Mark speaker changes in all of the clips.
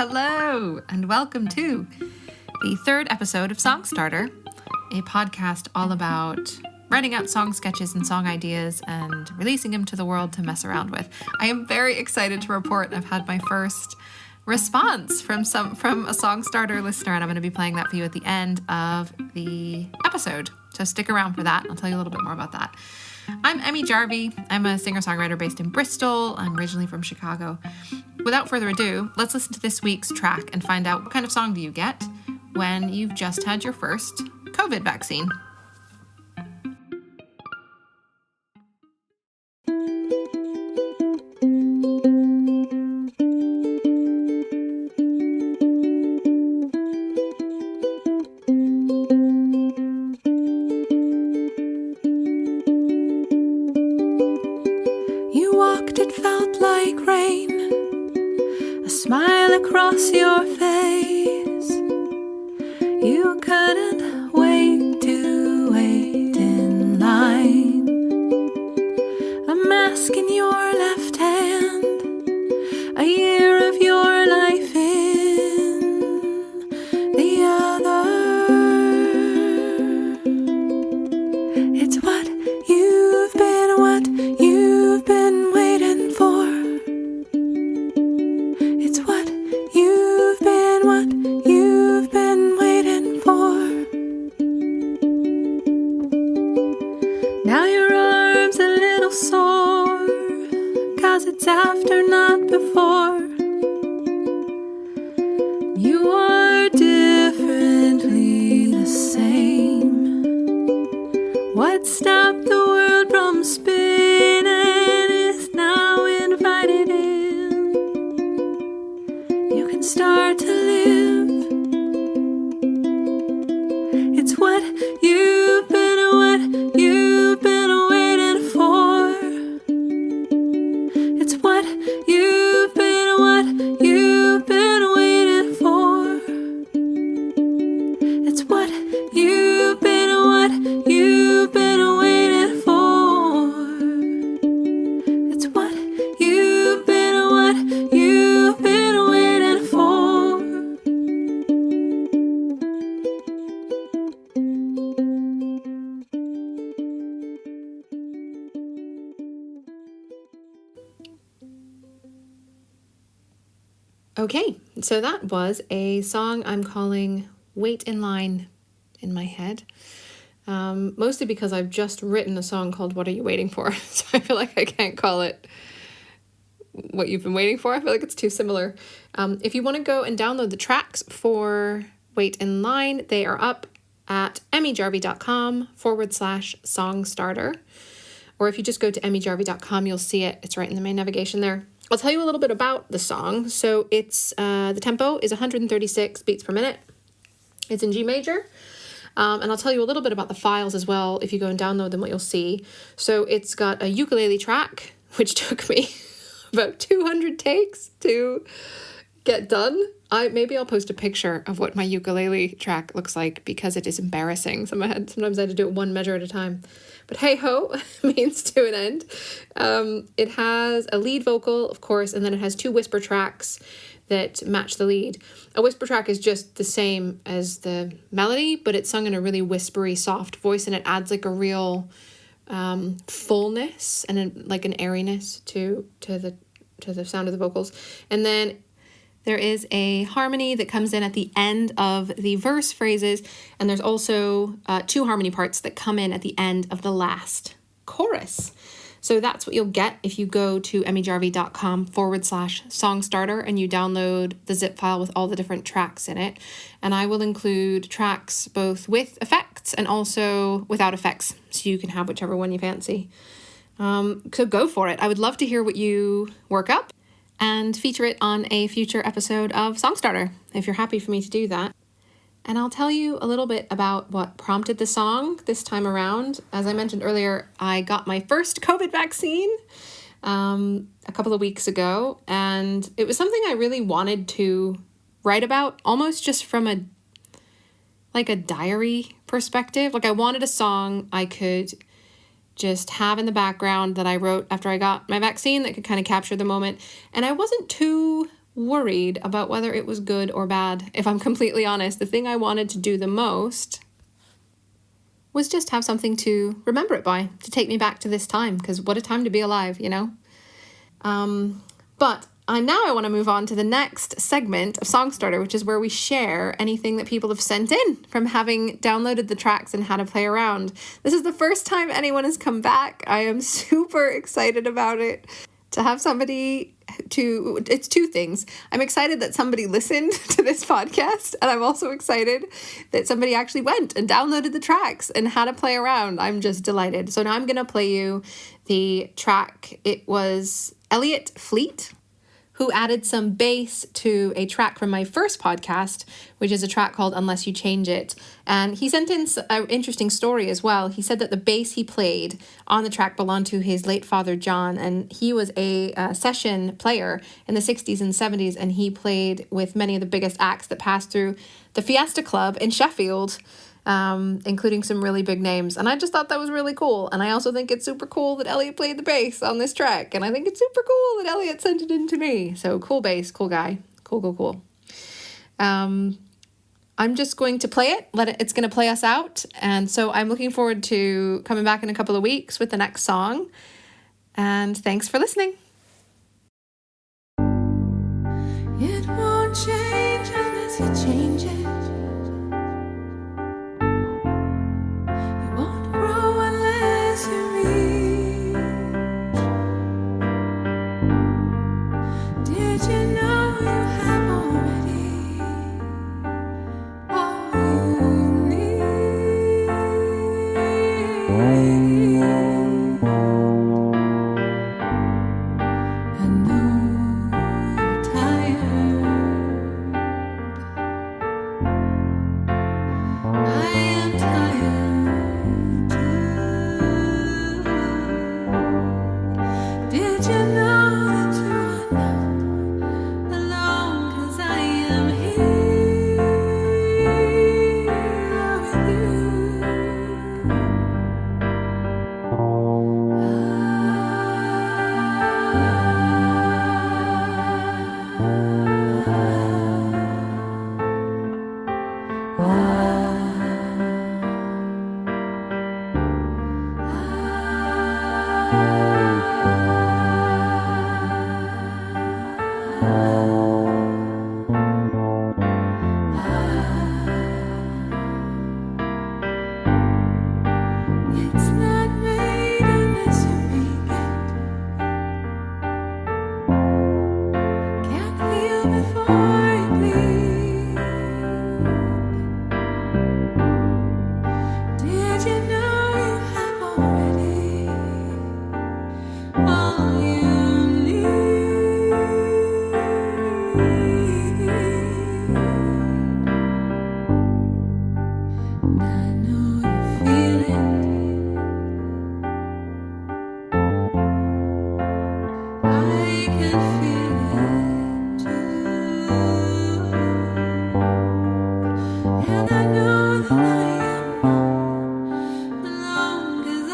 Speaker 1: Hello, and welcome to the third episode of Song Starter, a podcast all about writing out song sketches and song ideas and releasing them to the world to mess around with. I am very excited to report I've had my first response from a Song Starter listener, and I'm going to be playing that for you at the end of the episode. So stick around for that. I'll tell you a little bit more about that. I'm Emmy Jarvie. I'm a singer-songwriter based in Bristol. I'm originally from Chicago. Without further ado, let's listen to this week's track and find out what kind of song do you get when you've just had your first COVID vaccine.
Speaker 2: You walked, it felt like rain, a smile across your face. You couldn't wait to wait in line. A mask in your left hand, a year of your life in the other. It's what you've been waiting for. It's what you've been waiting for. Now your arm's a little sore, 'cause it's after, not before. You are differently the same. What stopped the world from spinning is now invited in. You can start to live. It's what you've been waiting for. It's what you've been waiting for. It's what you've been waiting for. It's what you've been waiting for.
Speaker 1: Okay, so that was a song I'm calling Wait in Line in my head. Mostly because I've just written a song called What Are You Waiting For? So I feel like I can't call it What You've Been Waiting For. I feel like it's too similar. If you want to go and download the tracks for Wait in Line, they are up at emmyjarvie.com/song starter. Or if you just go to emmyjarvie.com, you'll see it. It's right in the main navigation there. I'll tell you a little bit about the song. So it's the tempo is 136 beats per minute. It's in G major. And I'll tell you a little bit about the files as well. If you go and download them, what you'll see. So it's got a ukulele track, which took me about 200 takes to get done. Maybe I'll post a picture of what my ukulele track looks like, because it is embarrassing. Sometimes I had to do it one measure at a time. But hey ho, means to an end. It has a lead vocal, of course, and then it has two whisper tracks that match the lead. A whisper track is just the same as the melody, but it's sung in a really whispery, soft voice, and it adds like a real fullness and like an airiness to the sound of the vocals. And then there is a harmony that comes in at the end of the verse phrases, and there's also two harmony parts that come in at the end of the last chorus. So that's what you'll get if you go to emmyjarvie.com/song starter and you download the zip file with all the different tracks in it. And I will include tracks both with effects and also without effects, so you can have whichever one you fancy. So go for it. I would love to hear what you work up and feature it on a future episode of Song Starter, if you're happy for me to do that. And I'll tell you a little bit about what prompted the song this time around. As I mentioned earlier, I got my first COVID vaccine a couple of weeks ago, and it was something I really wanted to write about, almost just from a diary perspective. Like, I wanted a song I could just have in the background that I wrote after I got my vaccine that could kind of capture the moment. And I wasn't too worried about whether it was good or bad. If I'm completely honest, the thing I wanted to do the most was just have something to remember it by, to take me back to this time, because what a time to be alive, you know? But I want to move on to the next segment of Song Starter, which is where we share anything that people have sent in from having downloaded the tracks and how to play around. This is the first time anyone has come back. I am super excited about it. To have somebody it's two things. I'm excited that somebody listened to this podcast, and I'm also excited that somebody actually went and downloaded the tracks and had to play around. I'm just delighted. So now I'm going to play you the track. It was Elliot Fleet who added some bass to a track from my first podcast, which is a track called Unless You Change It. And he sent in an interesting story as well. He said that the bass he played on the track belonged to his late father, John, and he was a session player in the 60s and 70s, and he played with many of the biggest acts that passed through the Fiesta Club in Sheffield, including some really big names. And I just thought that was really cool. And I also think it's super cool that Elliot played the bass on this track. And I think it's super cool that Elliot sent it in to me. So cool bass, cool guy. Cool. I'm just going to play it. It's going to play us out. And so I'm looking forward to coming back in a couple of weeks with the next song. And thanks for listening.
Speaker 2: It won't change unless you change it.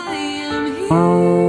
Speaker 2: I am here.